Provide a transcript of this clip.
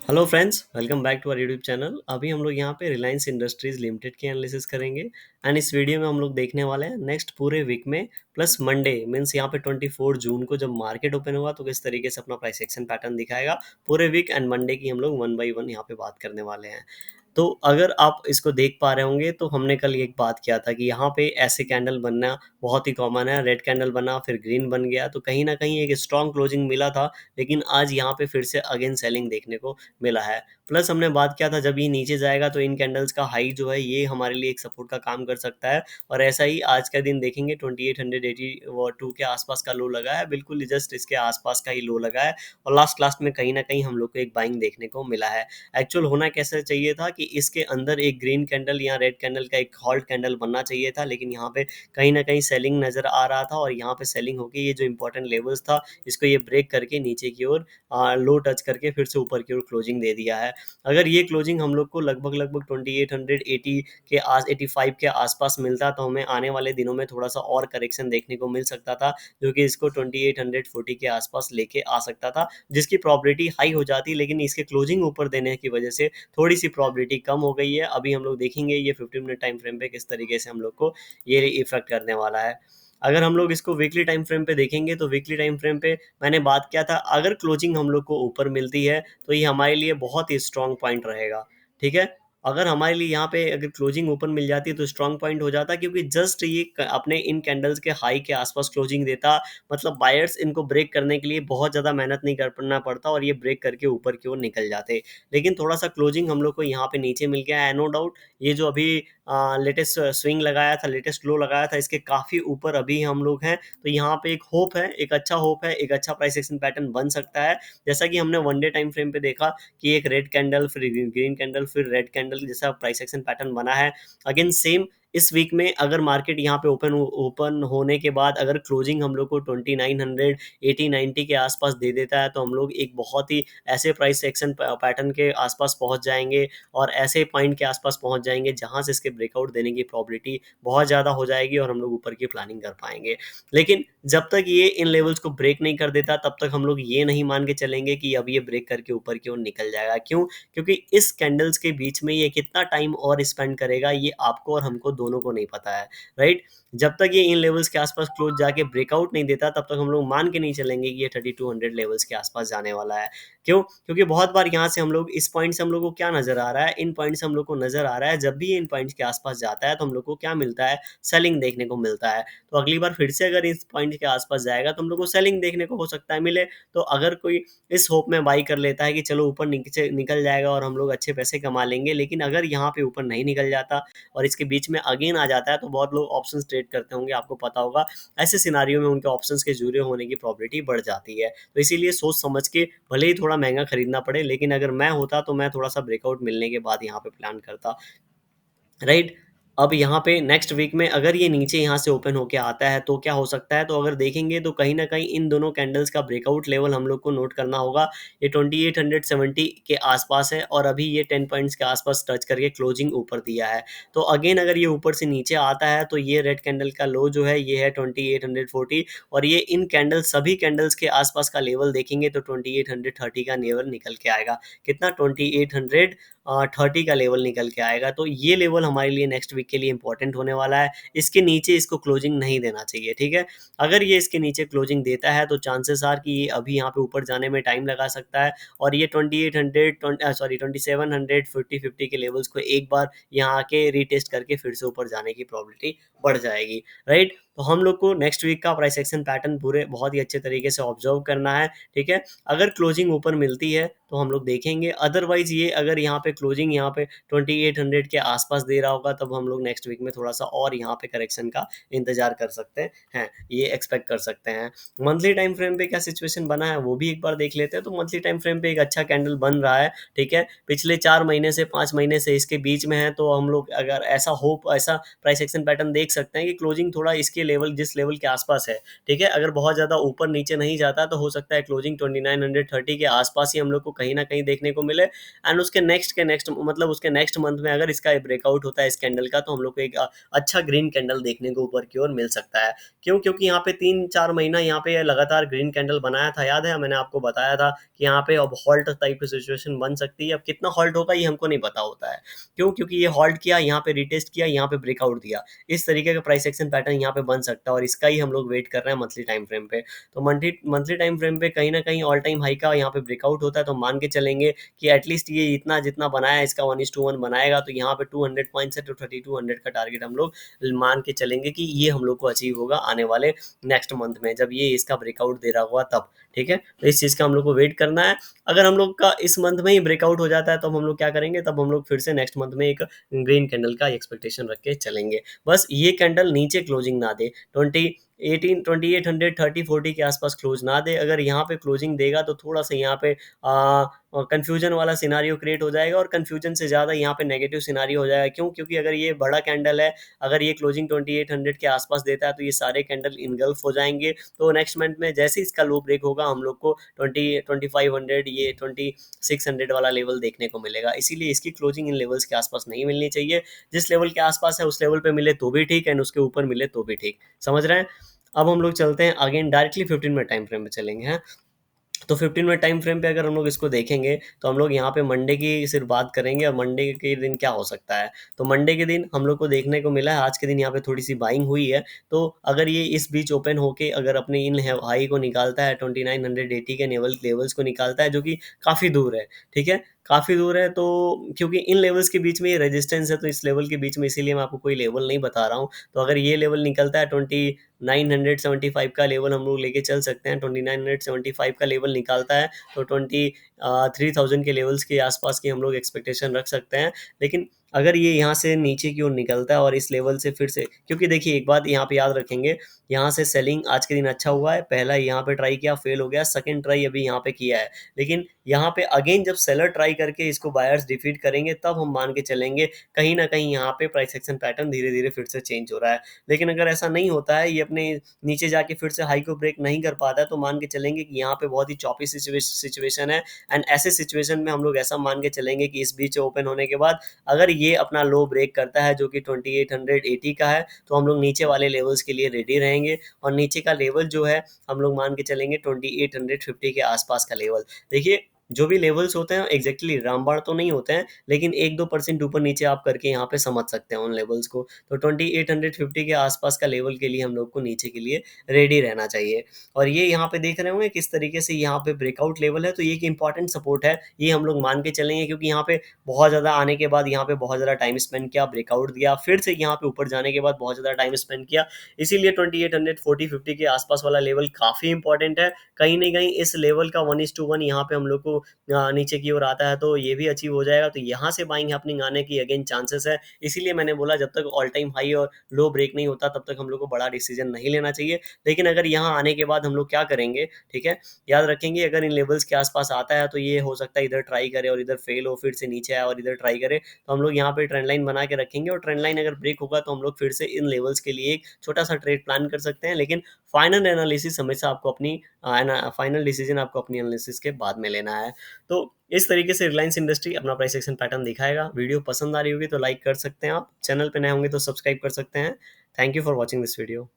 Hello friends, welcome back to our YouTube channel. अभी हम लोग यहाँ पे रिलायंस इंडस्ट्रीज लिमिटेड की एनालिसिस करेंगे एंड इस वीडियो में हम लोग देखने वाले हैं नेक्स्ट पूरे वीक में प्लस मंडे मीन्स यहाँ पे 24 जून को जब मार्केट ओपन होगा तो किस तरीके से अपना प्राइस एक्शन पैटर्न दिखाएगा पूरे वीक एंड मंडे की हम लोग वन बाई वन यहाँ पे बात करने वाले हैं। तो अगर आप इसको देख पा रहे होंगे तो हमने कल एक बात किया था कि यहाँ पे ऐसे कैंडल बनना बहुत ही कॉमन है। रेड कैंडल बना फिर ग्रीन बन गया तो कहीं ना कहीं एक स्ट्रॉन्ग क्लोजिंग मिला था, लेकिन आज यहाँ पे फिर से अगेन सेलिंग देखने को मिला है। प्लस हमने बात किया था जब ये नीचे जाएगा तो इन कैंडल्स का हाई जो है ये हमारे लिए एक सपोर्ट का काम कर सकता है। और ऐसा ही आज का दिन देखेंगे 2882 के आसपास का लो लगा है, बिल्कुल जस्ट इसके आसपास का ही लो लगा है। और लास्ट लास्ट में कहीं ना कहीं हम लोग को एक बाइंग देखने को मिला है। एक्चुअल होना कैसे चाहिए था कि इसके अंदर एक ग्रीन कैंडल या रेड कैंडल का एक हॉल्ट कैंडल बनना चाहिए था, लेकिन यहाँ पे कहीं ना कहीं सेलिंग नजर आ रहा था और यहाँ पे सेलिंग होकर ये जो इंपॉर्टेंट लेवल्स था इसको ये ब्रेक करके नीचे की ओर लो टच करके फिर से ऊपर की ओर क्लोजिंग दे दिया है। अगर ये क्लोजिंग हम लोग को लगभग लगभग 2880 के आस 85 के आसपास मिलता तो हमें आने वाले दिनों में थोड़ा सा और करेक्शन देखने को मिल सकता था, जो कि इसको 2840 के आसपास लेके आ सकता था, जिसकी प्रॉबिलिटी हाई हो जाती, लेकिन इसके क्लोजिंग ऊपर देने की वजह से थोड़ी सी प्रॉबिलिटी कम हो गई है। अभी हम लोग देखेंगे ये 15 मिनट टाइम फ्रेम पे किस तरीके से हम लोग को ये इफेक्ट करने वाला है। अगर हम लोग इसको वीकली टाइम फ्रेम पे देखेंगे तो वीकली टाइम फ्रेम पे मैंने बात किया था अगर क्लोजिंग हम लोग को ऊपर मिलती है तो ये हमारे लिए बहुत ही स्ट्रांग पॉइंट रहेगा। ठीक है, अगर हमारे लिए यहाँ पे अगर क्लोजिंग ओपन मिल जाती है तो स्ट्रांग पॉइंट हो जाता, क्योंकि जस्ट ये अपने इन कैंडल्स के हाई के आसपास क्लोजिंग देता, मतलब बायर्स इनको ब्रेक करने के लिए बहुत ज़्यादा मेहनत नहीं करना पड़ता और ये ब्रेक करके ऊपर की ओर निकल जाते। लेकिन थोड़ा सा क्लोजिंग हम लोग को यहाँ पे नीचे मिल गया है, नो डाउट। ये जो अभी लेटेस्ट स्विंग लगाया था, लेटेस्ट लो लगाया था, इसके काफ़ी ऊपर अभी हम लोग हैं। तो यहाँ पे एक होप है, एक अच्छा होप है, एक अच्छा प्राइस एक्शन पैटर्न बन सकता है। जैसा कि हमने वन डे टाइम फ्रेम पे देखा कि एक रेड कैंडल फिर ग्रीन कैंडल फिर रेड कैंडल जैसा प्राइस एक्शन पैटर्न बना है। अगेन सेम इस वीक में अगर मार्केट यहाँ पे ओपन होने के बाद अगर क्लोजिंग हम लोग को 2900 8090 के आसपास दे देता है तो हम लोग एक बहुत ही ऐसे प्राइस एक्शन पैटर्न के आसपास पहुंच जाएंगे और ऐसे पॉइंट के आसपास पहुंच जाएंगे जहां से इसके ब्रेकआउट देने की प्रॉबिलिटी बहुत ज़्यादा हो जाएगी और हम लोग ऊपर की प्लानिंग कर पाएंगे। लेकिन जब तक ये इन लेवल्स को ब्रेक नहीं कर देता तब तक हम लोग ये नहीं मान के चलेंगे कि अब ये ब्रेक करके ऊपर की ओर निकल जाएगा। क्यों? क्योंकि इस कैंडल्स के बीच में ये कितना टाइम और स्पेंड करेगा ये आपको और हमको दोनों को नहीं पता है, राइट। जब तक ये इन लेवल्स के आसपास क्लोज जाके ब्रेकआउट नहीं देता तब तक हम लोग मान के नहीं चलेंगे कि ये 3200 लेवल्स के आसपास जाने वाला है। क्यों? क्योंकि बहुत बार यहाँ से हम लोग इस पॉइंट से हम लोग को क्या नज़र आ रहा है, इन पॉइंट से हम लोग को नज़र आ रहा है जब भी ये इन पॉइंट्स के आसपास जाता है तो हम लोग को क्या मिलता है, सेलिंग देखने को मिलता है। तो अगली बार फिर से अगर इस पॉइंट के आसपास जाएगा तो हम लोग को सेलिंग देखने को हो सकता है मिले। तो अगर कोई इस होप में बाई कर लेता है कि चलो ऊपर नीचे निकल जाएगा और हम लोग अच्छे पैसे कमा लेंगे, लेकिन अगर यहाँ पे ऊपर नहीं निकल जाता और इसके बीच में अगेन आ जाता है तो बहुत लोग ऑप्शंस ट्रेड करते होंगे, आपको पता होगा। ऐसे सिनारियों में उनके ऑप्शंस के जुड़े होने की प्रॉबिलिटी बढ़ जाती है। तो इसीलिए सोच समझ के भले ही थोड़ा महंगा खरीदना पड़े, लेकिन अगर मैं होता तो मैं थोड़ा सा ब्रेकआउट मिलने के बाद यहाँ पे प्लान करता, राइट। अब यहाँ पे नेक्स्ट वीक में अगर ये नीचे यहाँ से ओपन होके आता है तो क्या हो सकता है, तो अगर देखेंगे तो कहीं ना कहीं इन दोनों कैंडल्स का ब्रेकआउट लेवल हम लोग को नोट करना होगा। ये 2870 के आसपास है और अभी ये 10 पॉइंट्स के आसपास टच करके क्लोजिंग ऊपर दिया है। तो अगेन अगर ये ऊपर से नीचे आता है तो ये रेड कैंडल का लो जो है ये है 2840 और ये इन कैंडल सभी कैंडल्स के आसपास का लेवल देखेंगे तो 2830 का लेवल निकल के आएगा। कितना? 2830 का लेवल निकल के आएगा। तो ये लेवल हमारे लिए नेक्स्ट वीक के लिए इंपॉर्टेंट होने वाला है। इसके नीचे इसको क्लोजिंग नहीं देना चाहिए, ठीक है। अगर ये इसके नीचे क्लोजिंग देता है तो चांसेस आर कि ये अभी यहाँ पे ऊपर जाने में टाइम लगा सकता है और ये 2800 सॉरी 2700 50 के लेवल्स को एक बार यहाँ आके रीटेस्ट करके फिर से ऊपर जाने की प्रॉबिलिटी बढ़ जाएगी, राइट। तो हम लोग को नेक्स्ट वीक का प्राइस एक्शन पैटर्न पूरे बहुत ही अच्छे तरीके से ऑब्जर्व करना है, ठीक है। अगर क्लोजिंग ऊपर मिलती है तो हम लोग देखेंगे, अदरवाइज ये अगर यहाँ पे क्लोजिंग यहाँ पे 2800 के आसपास दे रहा होगा तब हम लोग नेक्स्ट वीक में थोड़ा सा और यहाँ पे करेक्शन का इंतजार कर सकते हैं, ये एक्सपेक्ट कर सकते हैं। मंथली टाइम फ्रेम पे क्या सिचुएशन बना है वो भी एक बार देख लेते हैं। तो मंथली टाइम फ्रेम पे एक अच्छा कैंडल बन रहा है, ठीक है। पिछले 4 महीने से 5 महीने से इसके बीच में है, तो हम लोग अगर ऐसा होप ऐसा प्राइस एक्शन पैटर्न देख सकते हैं कि क्लोजिंग थोड़ा इसके लेवल जिस लेवल के आसपास है, ठीक है, अगर बहुत ज़्यादा ऊपर नीचे नहीं जाता तो हो सकता है क्लोजिंग 2930 के आसपास ही हम लोग को कहीं ना कहीं देखने को मिले। एंड उसके नेक्स्ट मतलब उसके नेक्स्ट मंथ में अगर इसका ब्रेकआउट होता है इस कैंडल का, तो हम लोग को एक अच्छा ग्रीन कैंडल देखने को ऊपर की ओर मिल सकता है। क्यों? क्योंकि यहाँ पे 3-4 महीना यहाँ पे लगातार ग्रीन कैंडल बनाया था, याद है मैंने आपको बताया था कि यहाँ पे अब हॉल्ट टाइप की सिचुएशन बन सकती है। अब कितना हॉल्ट होगा ये हमको नहीं पता होता है। क्यों? क्योंकि ये हॉल्ट किया, यहाँ पे रिटेस्ट किया, यहाँ पे ब्रेकआउट दिया, इस तरीके का प्राइस एक्शन पैटर्न यहाँ पे बन सकता है, और इसका ही हम लोग वेट कर रहे हैं मंथली टाइम फ्रेम पे। तो मंथली मंथली टाइम फ्रेम पे कहीं ना कहीं ऑल टाइम हाई का यहाँ पे ब्रेकआउट होता है, तो मान के चलेंगे कि एटलीस्ट ये इतना जितना बनाया है इसका 1:1 बनाएगा, तो यहाँ पे 200 पॉइंट से 3200 का टारगेट हम लोग मान के चलेंगे कि ये हम लोग को अचीव होगा आने वाले नेक्स्ट मंथ में, जब ये इसका ब्रेकआउट दे रहा होगा तब। ठीक है, तो इस चीज़ का हम लोग को वेट करना है। अगर हम लोग का इस मंथ में ही ब्रेकआउट हो जाता है, तब हम लोग क्या करेंगे, तब हम लोग फिर से नेक्स्ट मंथ में एक ग्रीन कैंडल का एक्सपेक्टेशन रख के चलेंगे। बस ये कैंडल नीचे क्लोजिंग ना दे, 2830 के आसपास क्लोज ना दे। अगर यहाँ पे क्लोजिंग देगा तो थोड़ा सा यहाँ पे कंफ्यूजन वाला सिनारियो क्रिएट हो जाएगा, और कंफ्यूजन से ज़्यादा यहाँ पे नेगेटिव सिनारियो हो जाएगा। क्यों? क्योंकि अगर ये बड़ा कैंडल है, अगर ये क्लोजिंग 2800 के आसपास देता है, तो ये सारे कैंडल इनगल्फ हो जाएंगे। तो नेक्स्ट मंथ में जैसे ही इसका लो ब्रेक होगा, हम लोग को 2500 ये 2600 वाला लेवल देखने को मिलेगा। इसीलिए इसकी क्लोजिंग इन लेवल्स के आसपास नहीं मिलनी चाहिए। जिस लेवल के आसपास है उस लेवल पे मिले तो भी ठीक, एंड उसके ऊपर मिले तो भी ठीक। समझ रहे हैं? अब हम लोग चलते हैं again directly 15 minute time frame पे चलेंगे हैं। तो 15 मिनट टाइम फ्रेम पे अगर हम लोग इसको देखेंगे, तो हम लोग यहाँ पे मंडे की सिर्फ बात करेंगे, और मंडे के दिन क्या हो सकता है। तो मंडे के दिन हम लोग को देखने को मिला है, आज के दिन यहाँ पे थोड़ी सी बाइंग हुई है। तो अगर ये इस बीच ओपन होके अगर अपने इन हाई को निकालता है, 2980 के लेवल्स को निकालता है, जो कि काफ़ी दूर है, ठीक है, काफ़ी दूर है। तो क्योंकि इन लेवल्स के बीच में ये रेजिस्टेंस है, तो इस लेवल के बीच में इसीलिए मैं आपको कोई लेवल नहीं बता रहा हूँ। तो अगर ये लेवल निकलता है 2975 का लेवल हम लोग लेके चल सकते हैं, 2975 का लेवल निकालता है, तो 3000 के लेवल्स के आसपास की हम लोग एक्सपेक्टेशन रख सकते हैं। लेकिन अगर ये यहाँ से नीचे की ओर निकलता है और इस लेवल से फिर से, क्योंकि देखिए एक बात यहाँ पे याद रखेंगे, यहाँ से सेलिंग आज के दिन अच्छा हुआ है, पहला यहाँ पे ट्राई किया, फेल हो गया, सेकंड ट्राई अभी यहाँ पे किया है। लेकिन यहाँ पे अगेन जब सेलर ट्राई करके इसको बायर्स डिफीट करेंगे, तब हम मान के चलेंगे कहीं ना कहीं यहाँ पे प्राइस एक्शन पैटर्न धीरे धीरे फिर से चेंज हो रहा है। लेकिन अगर ऐसा नहीं होता है, ये अपने नीचे जाके फिर से हाई को ब्रेक नहीं कर पाता है, तो मान के चलेंगे कि यहाँ पे बहुत ही चॉपी सिचुएशन है। एंड ऐसे सिचुएशन में हम लोग ऐसा मान के चलेंगे कि इस बीच ओपन होने के बाद अगर ये अपना लो ब्रेक करता है, जो कि 2880 का है, तो हम लोग नीचे वाले लेवल्स के लिए रेडी रहेंगे। और नीचे का लेवल जो है, हम लोग मान के चलेंगे 2850 के आसपास का लेवल। देखिए, जो भी लेवल्स होते हैं एग्जैक्टली रामबाण तो नहीं होते हैं, लेकिन 1-2% ऊपर नीचे आप करके यहाँ पे समझ सकते हैं उन लेवल्स को। तो 2850 के आसपास का लेवल के लिए हम लोग को नीचे के लिए रेडी रहना चाहिए। और ये यहाँ पे देख रहे होंगे किस तरीके से यहाँ पे ब्रेकआउट लेवल है, तो ये एक इंपॉर्टेंट सपोर्ट है, ये हम लोग मान के चलेंगे। क्योंकि यहाँ पे बहुत ज़्यादा आने के बाद यहाँ पे बहुत ज़्यादा टाइम स्पेंड किया, ब्रेकआउट दिया, फिर से यहाँ पे ऊपर जाने के बाद बहुत ज़्यादा टाइम स्पेंड किया। इसीलिए 2840-50 के आसपास वाला लेवल काफ़ी इंपॉर्टेंट है। कहीं ना कहीं इस लेवल का 1:1 यहाँ पे हम लोग को नीचे की ओर आता है, तो ये भी अचीव हो जाएगा। तो यहाँ से बाइंग हैपनिंग आने की अगेन चांसेस है। इसीलिए मैंने बोला जब तक ऑल टाइम हाई और लो ब्रेक नहीं होता, तब तक हम लोग को बड़ा डिसीजन नहीं लेना चाहिए। लेकिन अगर यहाँ आने के बाद हम लोग क्या करेंगे, ठीक है, याद रखेंगे, अगर इन लेवल्स के आसपास आता है, तो ये हो सकता है इधर ट्राई करे और इधर फेल हो, फिर से नीचे आए और इधर ट्राई करे, तो हम लोग यहाँ पे ट्रेंड लाइन बना के रखेंगे। और ट्रेंड लाइन अगर ब्रेक होगा, तो हम लोग फिर से इन लेवल्स के लिए एक छोटा सा ट्रेड प्लान कर सकते हैं। लेकिन फाइनल एनालिसिस हमेशा आपको अपनी फाइनल डिसीजन आपको अपनी एनालिसिस के बाद में लेना है। तो इस तरीके से रिलायंस इंडस्ट्री अपना प्राइस एक्शन पैटर्न दिखाएगा। वीडियो पसंद आ रही होगी तो लाइक कर सकते हैं आप, चैनल पे नए होंगे तो सब्सक्राइब कर सकते हैं। Thank you for watching this video.